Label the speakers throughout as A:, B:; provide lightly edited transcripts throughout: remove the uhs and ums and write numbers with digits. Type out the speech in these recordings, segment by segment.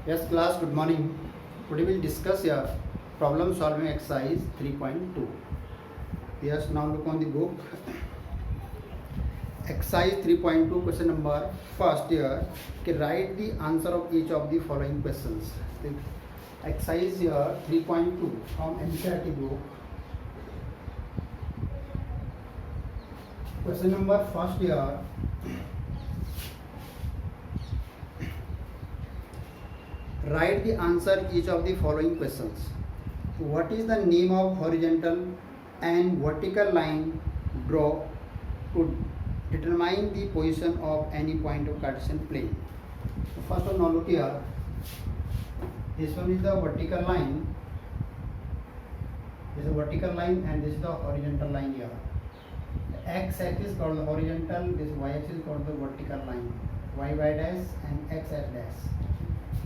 A: Yes, class, good morning. Today we'll discuss your problem solving exercise 3.2. Yes, now look on the book. Exercise 3.2, question number first here. Okay, write the answer of each of the following questions. The exercise here 3.2 from NCERT book. Question number first here. Write the answer each of the following questions. What is the name of horizontal and vertical line draw to determine the position of any point of Cartesian plane? So first of all, now look here. This one is the vertical line. This is a vertical line and this is the horizontal line here. The x-axis is called the horizontal, this y-axis is called the vertical line. Y dash and x dash.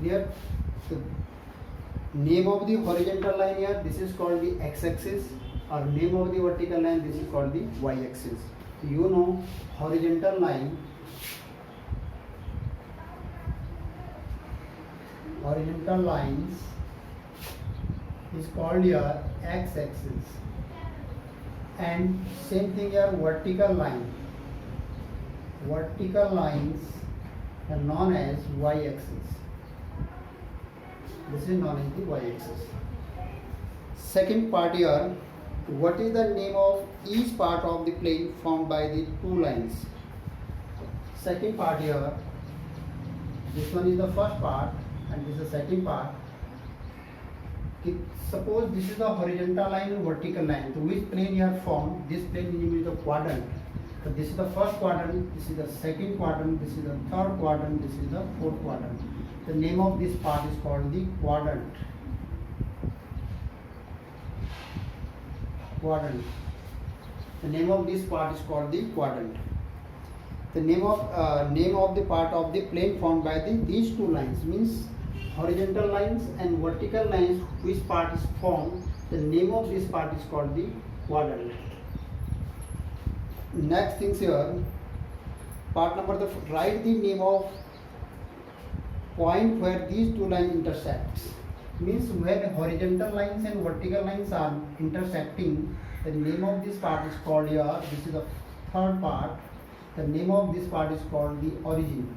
A: Here, the name of the horizontal line here, this is called the x-axis, or name of the vertical line, this is called the y-axis. You know, horizontal lines is called your x-axis, and same thing here, vertical lines are known as y-axis. This is known as the y-axis. Second part here, what is the name of each part of the plane formed by the two lines? Second part here, this one is the first part and this is the second part. Suppose this is the horizontal line and vertical line. So which plane you have formed? This plane is the quadrant. So this is the first quadrant, this is the second quadrant, this is the third quadrant, this is the fourth quadrant. The name of this part is called the quadrant. The name of this part is called the quadrant. The name of the part of the plane formed by these two lines means horizontal lines and vertical lines. Which part is formed? The name of this part is called the quadrant. Next things here. Part number the write the name of point where these two lines intersects. Means where horizontal lines and vertical lines are intersecting, the name of this part is called here, this is the third part, the name of this part is called the origin.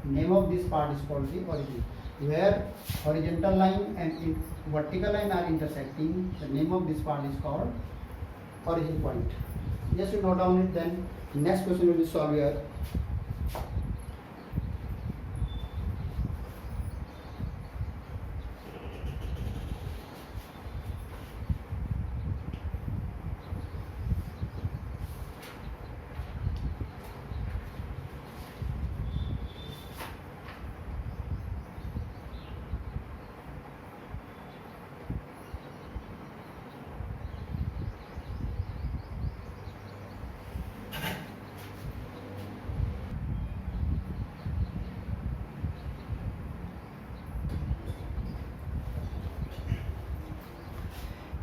A: Name of this part is called the origin. Where horizontal line and vertical line are intersecting, the name of this part is called origin point. Just to note down it, then next question will be solved here.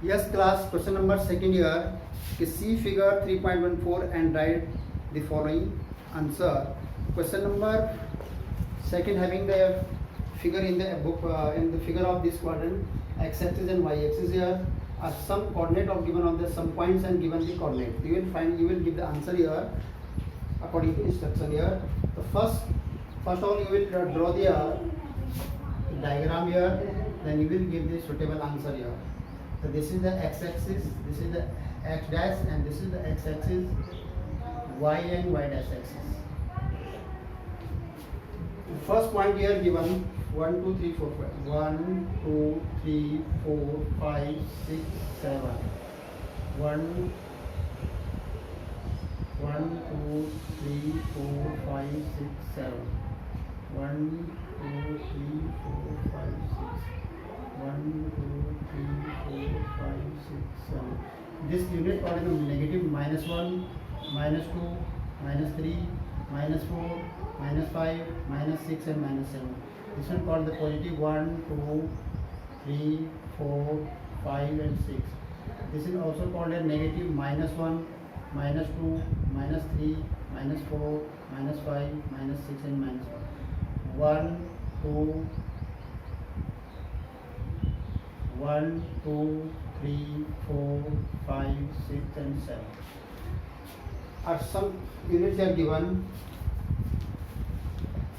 A: Yes, class, question number second here. See figure 3.14 and write the following answer. Question number second having the figure in the book, in the figure of this quadrant, x-axis and y-axis here are some coordinate of given on the some points and given the coordinate. You will give the answer here according to instruction here. The first of all you will draw the diagram here, then you will give the suitable answer here. So this is the x-axis, this is the x dash, and this is the x-axis, y and y dash axis. The first point here given 1, 2, 3, 4, 5. 1, 2, 3, 4, 5, 6, 7. 1, 2, 3, 4, 5, 6, 7. 1, 2, 3, 4, 5, 6. 1, 2, 3, 4, 5, 6, 7. This unit called is negative minus 1, minus 2, minus 3, minus 4, minus 5, minus 6 and minus 7. This one called the positive 1, 2, 3, 4, 5 and 6. This is also called a negative minus 1, minus 2, minus 3, minus 4, minus 5, minus 6 and minus 1. 1, 2, 1, 2, 3, 4, 5, 6 and 7 are some units are given.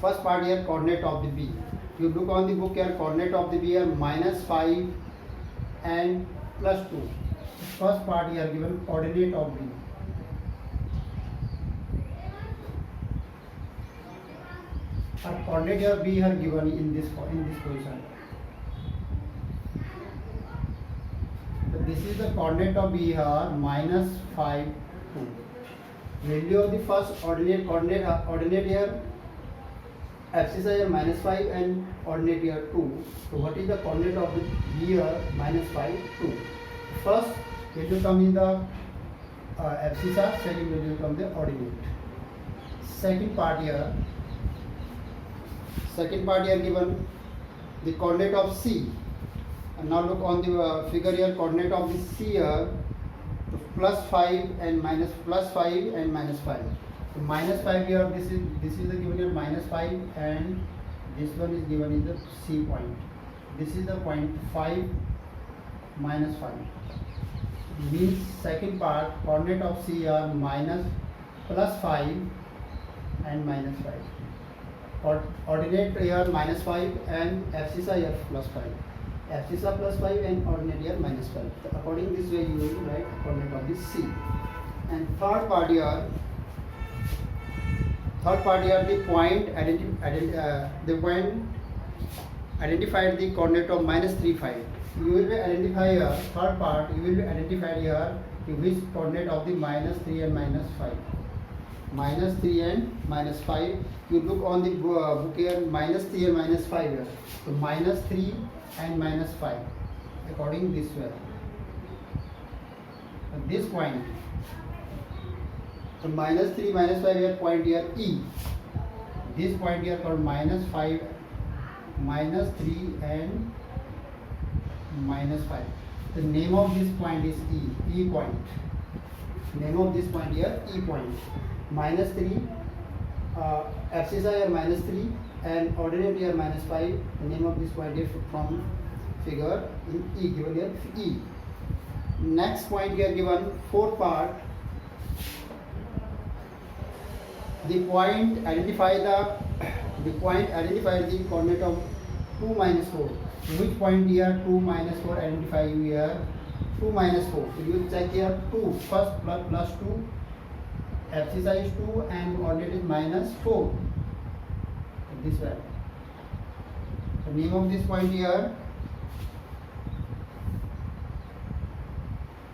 A: First part here, coordinate of the B. You look on the book here, coordinate of the B are -5 and +2. First part here given coordinate of B. Our coordinate here B are given in this position. So this is the coordinate of B here, -5, 2. Value of the first ordinate here, abscissa here -5 and ordinate here 2. So what is the coordinate of the B here? -5, 2. First value come in the abscissa, second value come the ordinate. Second part here given the coordinate of C. And now look on the figure here, coordinate of the C here, +5 and +5 and -5. So -5 here, this is the given here -5 and this one is given in the C point. This is the point 5 -5. Means second part coordinate of C are +5 and -5. Ordinate here -5 and abscissa here +5. Abscissa +5 and ordinate here -5. So according this way you will write coordinate of the C. And third part here the point identified the coordinate of -3, 5. You will identify here, third part you will be identified here which coordinate of the -3 and -5. -3 and -5. You look on the book here, -3 and -5 here. So -3 and -5 according this way. And this point, so -3 -5 here, point here E. This point here called -5, -3 and -5. The name of this point is E point. Name of this point here E point. -3, abscissa here -3 and ordinate here -5. The name of this point here from figure in E, given here E. Next point here given, fourth part. The point identify the coordinate of 2 - 4. Which point here 2 - 4 identify you here 2 - 4. So you check here 2 first plus 2. Abscissa is 2 and ordinate is -4. This way. The name of this point here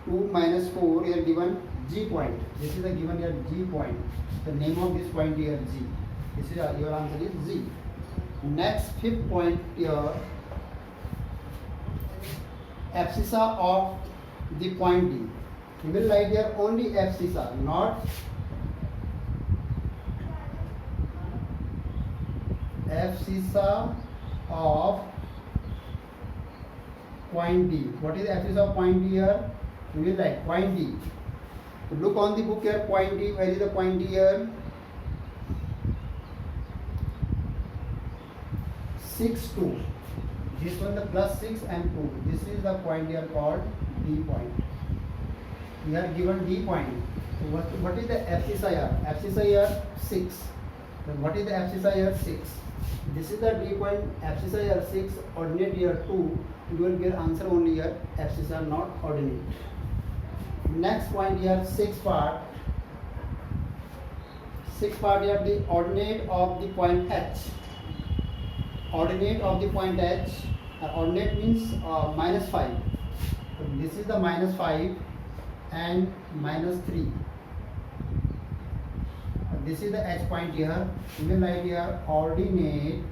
A: 2 - 4 here given G point. This is the given here G point. The name of this point here G. This is your answer is G. Next fifth point here, abscissa of the point D. You will write here only abscissa, not abscissa of point D. What is the abscissa of point D here? You will write point D. So look on the book here, point D. Where is the point D here? 6, 2. This one the +6 and 2. This is the point here called D point. We are given D point. So what is the abscissa here? Abscissa here 6. Then what is the abscissa here? 6. This is the D point. Abscissa here 6. Ordinate here 2. You will get answer only here abscissa, not ordinate. Next point here 6 part. 6 part here the ordinate of the point H. Ordinate of the point H. Ordinate means -5. So this is the -5 and -3. This is the H point here. We will write here ordinate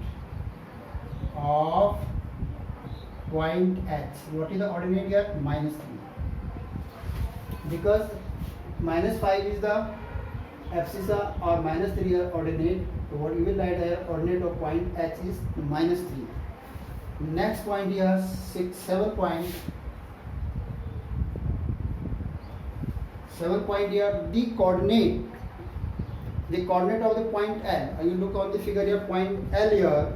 A: of point H. What is the ordinate here? -3. Because -5 is the abscissa or -3 are ordinate. So what you will write here ordinate of point H is -3. Next point here 7 point. 7 point here the coordinate of the point L. You look on the figure here, point L here.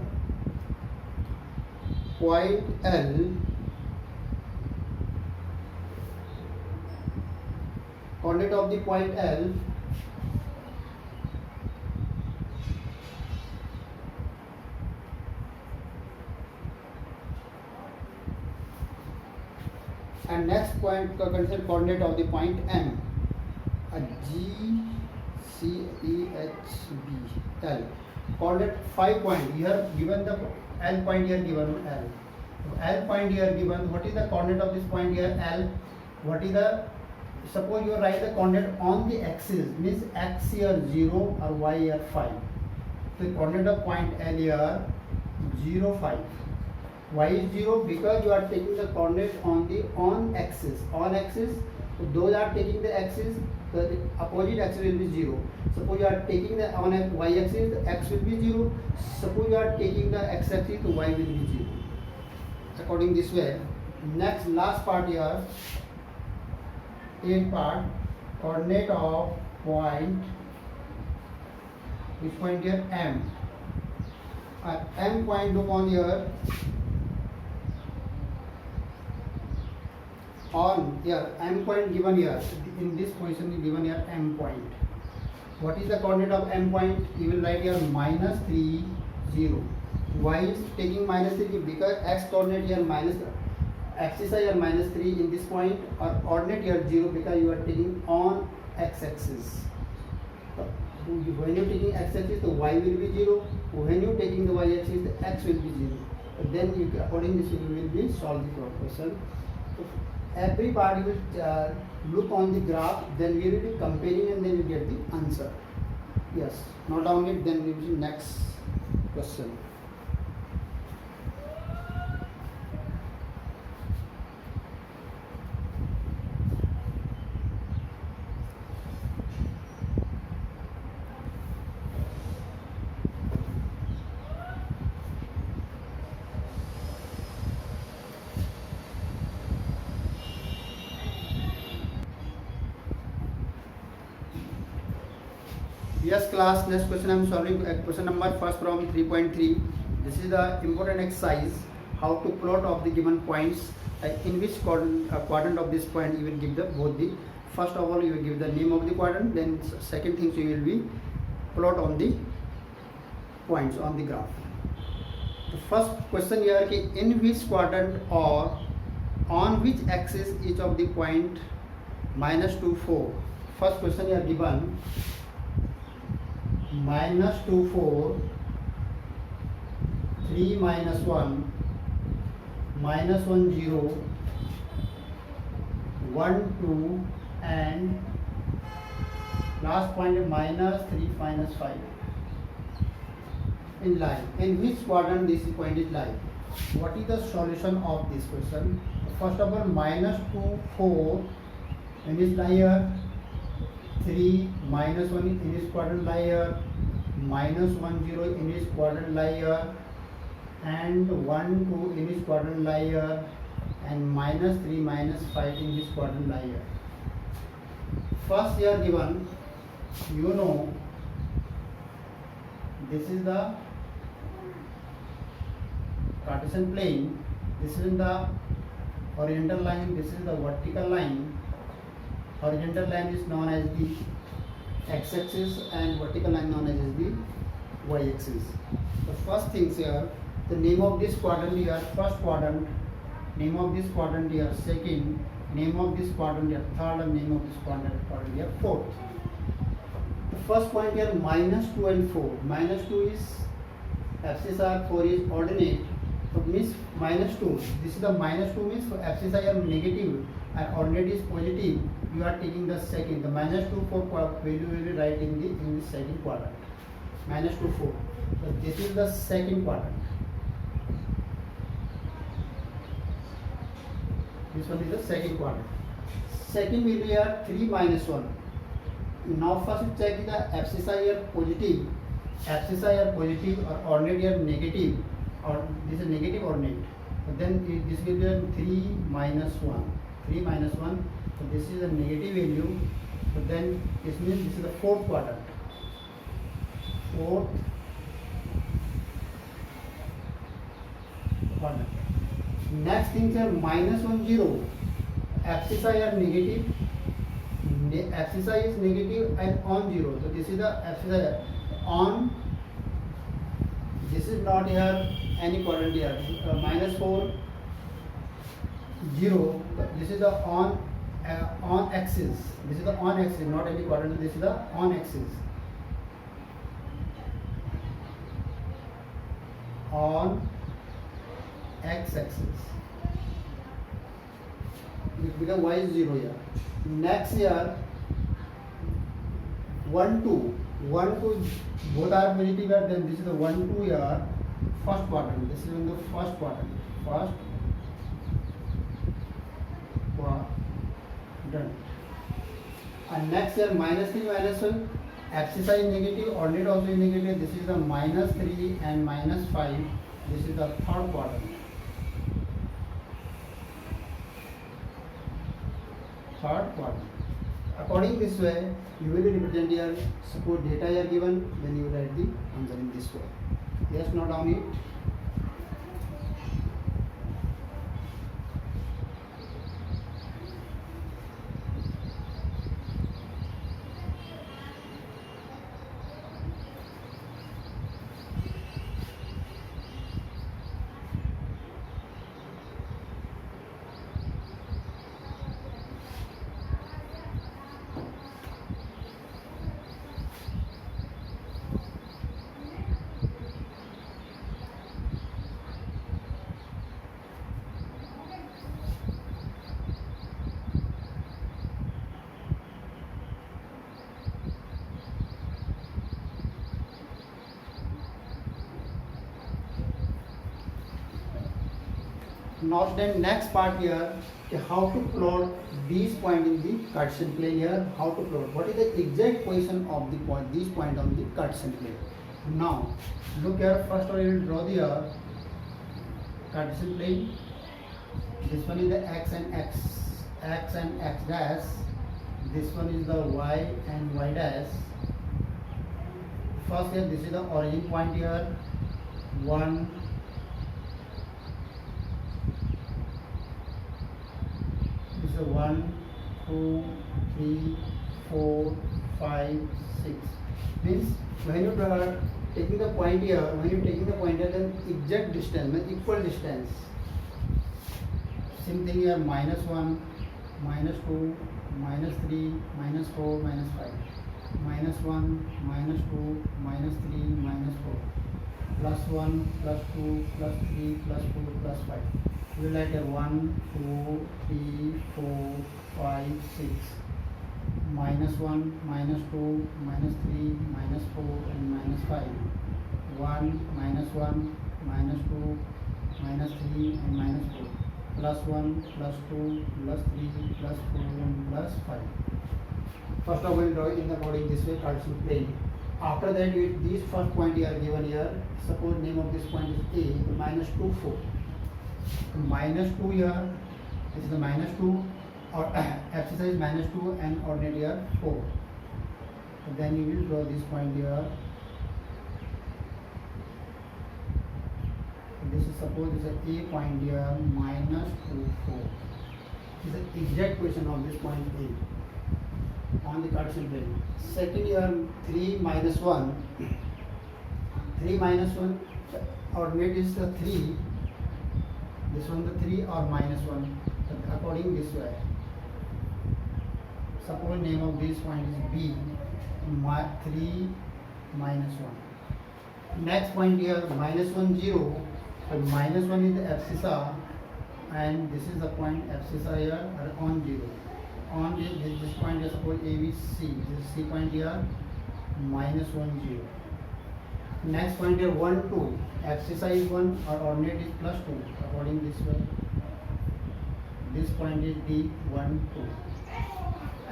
A: Point L coordinate of the point L and next point consider coordinate of the point M. G C E H B L. Coordinate 5 point. Here given the L point, here given L. So L point here given. What is the coordinate of this point here L? What is the, suppose you write the coordinate on the axis, means x here 0 or y here 5. So the coordinate of point L here 0 5. Why is 0? Because you are taking the coordinate on the on axis. On axis, so those are taking the axis, the opposite axis will be 0. Suppose you are taking the on y axis, the x will be 0. Suppose you are taking the x axis, the y will be 0. According this way. Next, last part here, 8th part, coordinate of point, which point here M. M point look on here. On here M point given here, in this position is given here M point. What is the coordinate of M point? You will write here -3 0. Why is taking -3? Because x coordinate here minus, axis here -3 in this point, or coordinate here 0 because you are taking on x axis. When you are taking x axis, the y will be 0. When you are taking the y axis, the x will be 0. Then you, according to this, you will be solve the question. Every part you will look on the graph, then we will be comparing and then you get the answer. Yes, note down it, then we will see next question. Yes class, next question I am solving question number first from 3.3. This is the important exercise, how to plot of the given points, in which quadrant of this point you will give the both the, first of all you will give the name of the quadrant, then second thing you will be plot on the points on the graph. The first question here is in which quadrant or on which axis each of the point -2 4. First question here given -2 4, 3 -1, -1 0, 1 2 and last point -3 -5 in line. In which quadrant this point is lying? What is the solution of this question? First of all, -2 4 in this lie here, 3 -1 in this quadrant lie here, -1 0 in this quadrant lie here, and 1 2 in this quadrant lie here, and -3 -5 in this quadrant lie here. First here given, you know, this is the Cartesian plane, this is the horizontal line, this is the vertical line. Horizontal line is known as the x-axis and vertical line known as the y-axis. The first things here, the name of this quadrant here, first quadrant, name of this quadrant here, second, name of this quadrant here, third, and name of this quadrant here, fourth. The first point here, -2 and 4. -2 is abscissa, 4 is ordinate. So means -2. This is the -2 means for abscissa here negative and ordinate is positive. You are taking the second, the -2 4 value will be right in the second quadrant. -2 4. So this is the second quadrant. This one is the second quadrant. Second will be here 3 -1. Now first check the abscissa here positive. Abscissa here positive or ordinate here negative. Or this is negative ordinate. So then this will be 3 -1. 3 -1. So this is a negative value. So then this means this is the fourth quadrant. Fourth quadrant. Next thing here -1 0. Abscissa here negative. abscissa is negative and on 0. So this is the abscissa on. This is not here any quadrant here. -4 0. This is the on axis. This is the on axis, not any quadrant. This is the on axis. On x axis. Because y is 0 here. Next here 1 2 both are positive here. Then this is the 1 2 here, first quadrant. This is in the first quadrant. And next here -3 -1, abscissa is negative, ordinate also is negative. This is the -3 and -5. This is the third quadrant. According this way, you will represent here. Suppose data are given, then you write the answer in this way. Yes, note down it. Now then next part here, how to plot these points in the Cartesian plane here. How to plot? What is the exact position of the point? These points on the Cartesian plane. Now look here. First I will draw the Cartesian plane. This one is the x and x dash. This one is the y and y dash. First here, this is the origin point here. 1. This is 1, 2, 3, 4, 5, 6. Means when you are taking the point here, then exact distance, means equal distance. Same thing here, -1, -2, -3, -4, -5. -1, -2, -3, -4. +1, +2, +3, +4, +5. We will write 1, 2, 3, 4, 5, 6. -1, -2, -3, -4, and -5. 1, -1, -2, -3, and -4. +1, +2, +3, +4, and +5. First of all, we will draw it in according this way, Cartesian plane. After that, these first point here are given here. Suppose name of this point is A, -2, 4. -2 here, this is the -2, or abscissa is -2 and ordinate here 4. So then you will draw this point here. This is suppose this is a point here, -2, 4. This is the exact position of this point A on the Cartesian plane. Second here 3, -1. 3 -1, ordinate is the 3. This one the 3 or -1, according this way. Suppose name of this point is B, 3, -1. Next point here, -1, 0. So -1 is the abscissa, and this is the point abscissa here on 0. On this point is suppose ABC. This is C point here, -1, 0. Next point here 1, 2. Abscissa is 1 or ordinate is +2. According this way, this point is D, 1, 2.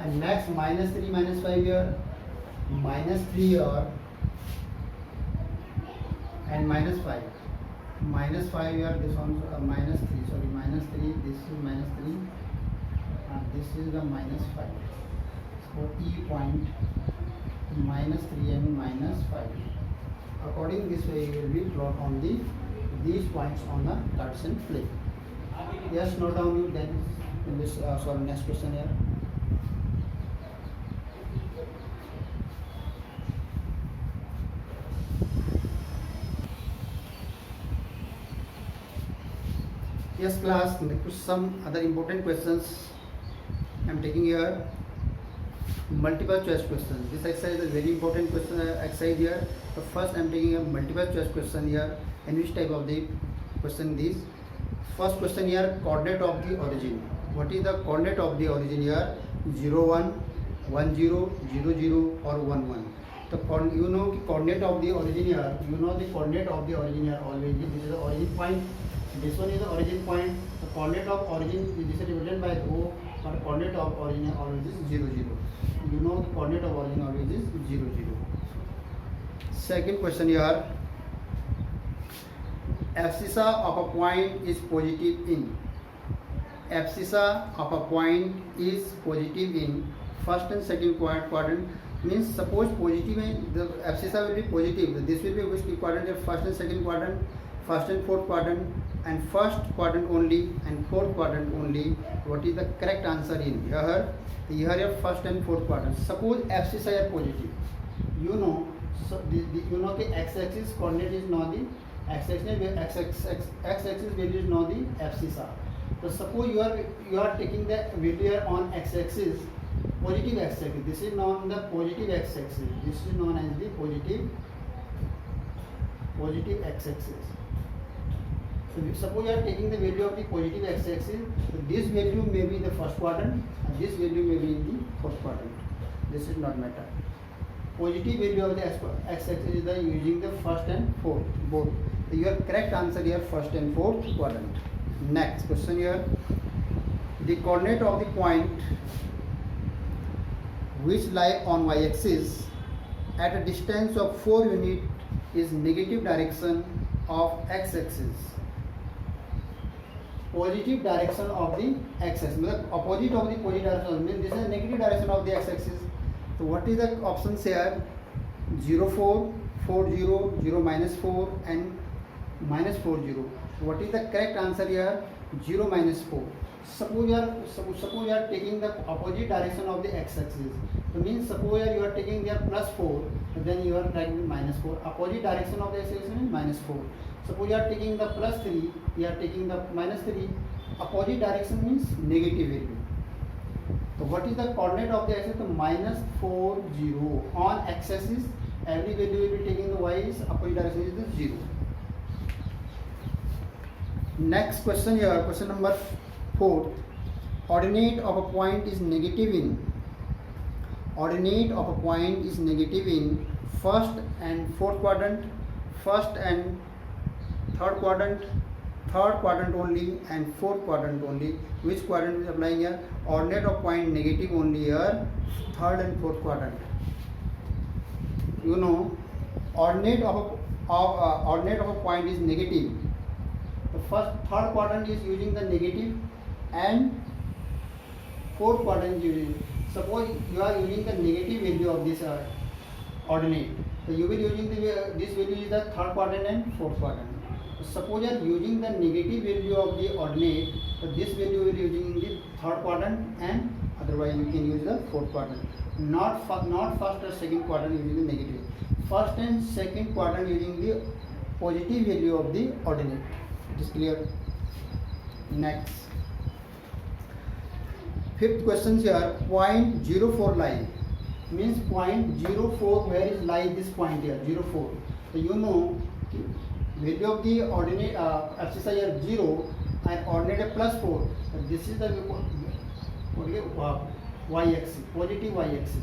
A: And next -3, -5 here, -3 here, and -5. -5 here, this one -3. Sorry, -3. This is -3, and this is the -5. So E point -3 and -5. According this way, you will be plot on these points on the Cartesian plane. Yes, note down you then in this next question here. Yes, class. Some other important questions I am taking here. Multiple choice question. This exercise is a very important question exercise here. So first I am taking a multiple choice question here. And which type of the question this? First question here, coordinate of the origin. What is the coordinate of the origin here? 0, 1, 1, 0, 0, 0 or 1, 1. So you know the coordinate of the origin here. You know the coordinate of the origin here always. This is the origin point. This one is the origin point. The coordinate of origin this is represented by O. Or coordinate of origin always is 0, 0. You know the coordinate of origin always is 0, 0. Second question here. Abscissa of a point is positive in. Abscissa of a point is positive in first and second quadrant. Means suppose positive in the abscissa will be positive. This will be which quadrant? First and second quadrant, first and fourth quadrant, and first quadrant only and fourth quadrant only. What is the correct answer in here? Here first and fourth quadrant. Suppose abscissa are positive. You know, so you know the x-axis coordinate is not the x-axis value is not the abscissa. So suppose you are taking the value here on x-axis, positive x-axis. This is known the positive x-axis. This is known as the positive x-axis. So suppose you are taking the value of the positive x-axis. So this value may be in the first quadrant and this value may be in the fourth quadrant. This is not matter. Positive value of the x-axis is using the first and fourth both. So your correct answer here first and fourth quadrant. Next question here. The coordinate of the point which lie on y-axis at a distance of 4 units is negative direction of x-axis. Positive direction of the x-axis. Opposite of the positive direction means this is negative direction of the x-axis. So what is the options here? 0, 4, 4, 0, 0, minus 4 and minus 4, 0. What is the correct answer here? 0, minus 4. Suppose you are taking the opposite direction of the x-axis. So means suppose you are taking there plus 4, then you are taking minus 4. Opposite direction of the x-axis means minus 4. Suppose you are taking the plus 3, you are taking the minus 3. Opposite direction means negative value. So what is the coordinate of the axis? The minus 4, 0. On x-axis, every value will be taking the y is opposite direction is the 0. Next question here, question number 4. Ordinate of a point is negative in. Ordinate of a point is negative in first and fourth quadrant, first and third quadrant only and fourth quadrant only. Which quadrant is applying here? Ordinate of point negative only here, third and fourth quadrant. You know, ordinate of a point is negative. The third quadrant is using the negative and fourth quadrant is using. Suppose you are using the negative value of this ordinate. So you will using this value is the third quadrant and fourth quadrant. Suppose you are using the negative value of the ordinate, so this value will be using in the third quadrant and otherwise you can use the fourth quadrant. Not first or second quadrant using the negative. First and second quadrant using the positive value of the ordinate. It is clear? Next. Fifth question here. Point 04 lie. Means point 04 where is lie this point here 04. So you know value of the ordinate abscissa here 0 and ordinate plus 4. So this is the y-axis, positive y-axis.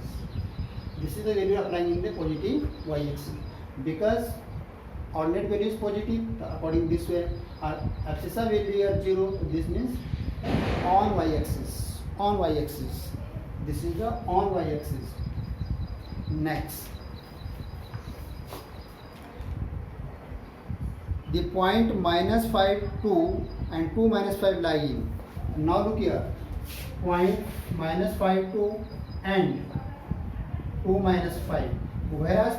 A: This is the value applying in the positive y-axis. Because ordinate value is positive, according this way, abscissa value here 0. This means on y-axis. On y-axis. This is the on y-axis. Next. The point minus 5, 2 and 2 minus 5 lie in. Now look here. Point minus 5, 2 and 2 minus 5. Whereas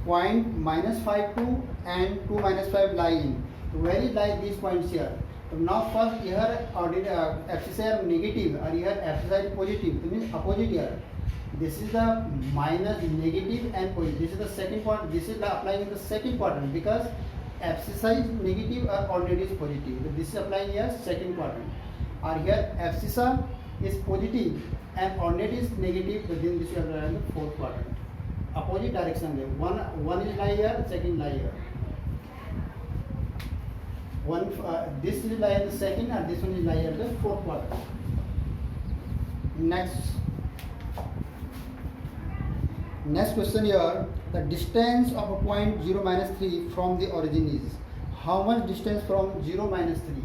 A: point minus 5, 2 and 2 minus 5 lie in. Where is lie these points here? So now first here abscissa negative or here abscissa positive. That means opposite here. This is the minus negative and positive. This is the second part. This is applying in the second quadrant because abscissa is negative or alternate is positive. So this is applying here second quadrant. Or here abscissa is positive and alternate is negative, but then this is applying the fourth quadrant. Opposite direction there. One is lie here, second lie here. This is lie at the second and this one is lie at the fourth quadrant. Next question here, the distance of a point 0 minus 3 from the origin is. How much distance from 0 minus 3?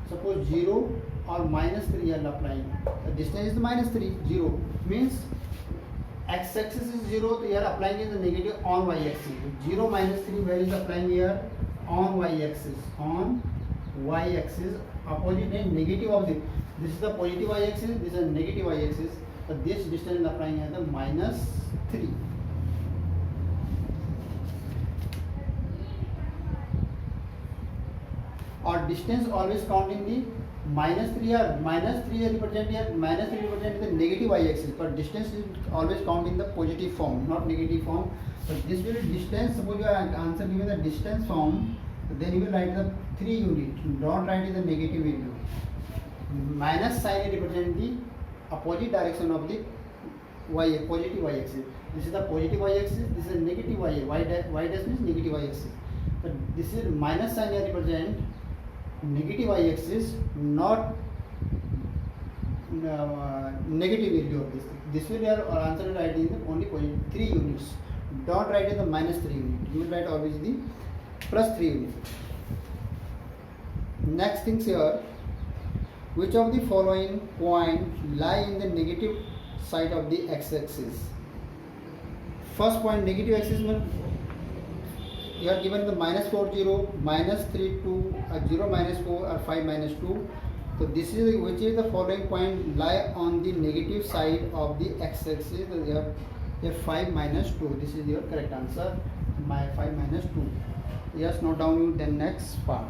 A: Suppose 0 or minus 3 are applying. The distance is the minus 3, 0 means x-axis is 0, so you are applying in the negative on y-axis. 0 minus 3 where is applying here? On y-axis. On y-axis, opposite and negative of this. This is the positive y-axis, this is a negative y-axis. So this distance is applying as the minus 3. Or distance always count in the minus 3 or minus 3 represent here, minus 3 represent the negative y-axis, but distance is always count in the positive form, not negative form. So this will be distance. Suppose your answer given the distance form, then you will write the 3 unit. Don't write in the negative value. Minus sign represent the opposite direction of the positive y-axis. This is the positive y-axis. This is a negative y dash means negative y-axis. So this is minus sign represent negative y-axis, not negative value of this. This will your answer write in the only 3 units. Don't write in the minus 3 unit. You will write always the plus 3 unit. Next things here, which of the following points lie in the negative side of the x-axis? First point, negative axis means you are given the minus 4 0, minus 3 2, 0 minus 4 or 5 minus 2. So this is which is the following point lie on the negative side of the x-axis. So you have 5 minus 2. This is your correct answer. My 5 minus 2. Yes, note down the next part.